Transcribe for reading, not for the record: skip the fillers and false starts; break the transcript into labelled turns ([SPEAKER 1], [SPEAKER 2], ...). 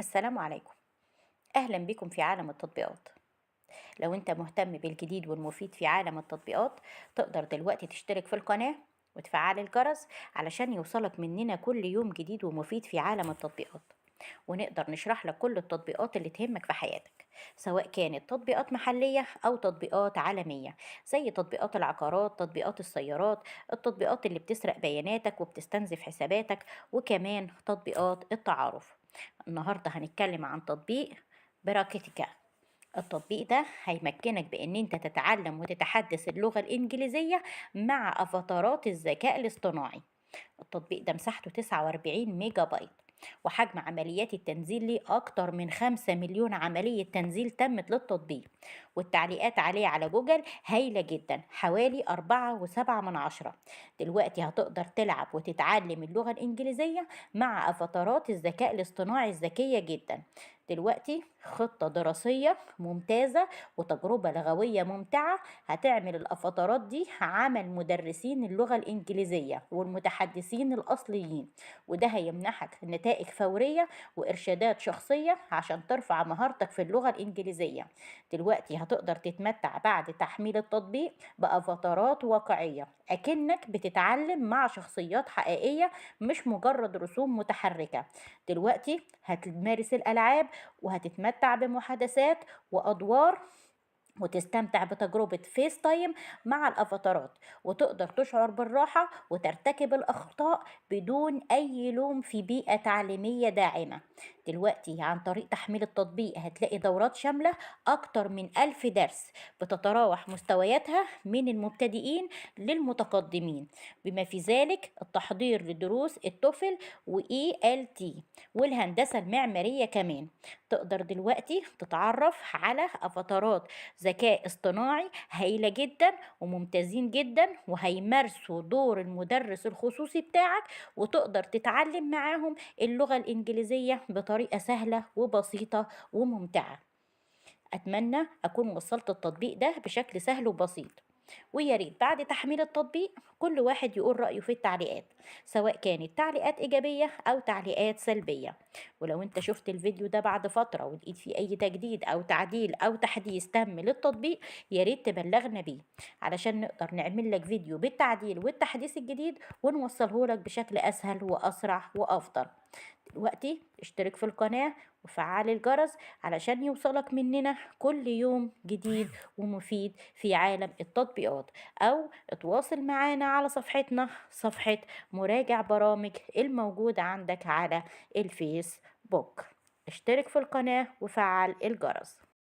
[SPEAKER 1] السلام عليكم. أهلا بكم في عالم التطبيقات. لو أنت مهتم بالجديد والمفيد في عالم التطبيقات، تقدر دلوقتي تشترك في القناة وتفعل الجرس علشان يوصلك مننا كل يوم جديد ومفيد في عالم التطبيقات، ونقدر نشرح لك كل التطبيقات اللي تهمك في حياتك، سواء كانت تطبيقات محلية أو تطبيقات عالمية، زي تطبيقات العقارات، تطبيقات السيارات، التطبيقات اللي بتسرق بياناتك وبتستنزف حساباتك، وكمان تطبيقات التعارف. النهاردة هنتكلم عن تطبيق براكتيكا. التطبيق ده هيمكنك بأن انت تتعلم وتتحدث اللغة الإنجليزية مع أفاتارات الذكاء الاصطناعي. التطبيق ده مساحته 49 ميجا بايت، وحجم عمليات التنزيل ليه أكتر من 5 مليون عملية تنزيل تمت للتطبيق، والتعليقات عليه على جوجل هايلة جدا، حوالي 4.7 من 10. دلوقتي هتقدر تلعب وتتعلم اللغة الإنجليزية مع أفاتارات الذكاء الاصطناعي الذكية جدا. دلوقتي خطة دراسية ممتازة وتجربة لغوية ممتعة هتعمل الأفاتارات دي عمل مدرسين اللغة الإنجليزية والمتحدثين الأصليين، وده هيمنحك نتائج فورية وإرشادات شخصية عشان ترفع مهارتك في اللغة الإنجليزية. دلوقتي هتقدر تتمتع بعد تحميل التطبيق بأفاتارات واقعية، أكنك بتتعلم مع شخصيات حقيقية مش مجرد رسوم متحركة. دلوقتي هتمارس الألعاب وهتتمتع بمحادثات وأدوار وتستمتع بتجربة فيس تايم مع الأفاتارات، وتقدر تشعر بالراحة وترتكب الأخطاء بدون أي لوم في بيئة تعليمية داعمة. دلوقتي عن طريق تحميل التطبيق هتلاقي دورات شاملة أكتر من 1000 درس، بتتراوح مستوياتها من المبتدئين للمتقدمين، بما في ذلك التحضير لدروس التوفل وإي ال تي والهندسة المعمارية كمان. تقدر دلوقتي تتعرف على أفاتارات ذكاء اصطناعي هايلة جدا وممتازين جدا، وهيمارسوا دور المدرس الخصوصي بتاعك، وتقدر تتعلم معاهم اللغة الإنجليزية بطريقة سهلة وبسيطة وممتعة. أتمنى أكون وصلت التطبيق ده بشكل سهل وبسيط، ويا ريت بعد تحميل التطبيق كل واحد يقول رأيه في التعليقات، سواء كانت تعليقات إيجابية أو تعليقات سلبية. ولو أنت شفت الفيديو ده بعد فترة ولقيت فيه أي تجديد أو تعديل أو تحديث تم للتطبيق، يا ريت تبلغنا بيه علشان نقدر نعمل لك فيديو بالتعديل والتحديث الجديد ونوصله لك بشكل أسهل وأسرع وأفضل. دلوقتي اشترك في القناة وفعل الجرس علشان يوصلك مننا كل يوم جديد ومفيد في عالم التطبيقات، أو اتواصل معانا على صفحتنا، صفحة مراجع برامج الموجودة عندك على الفيسبوك. اشترك في القناة وفعل الجرس.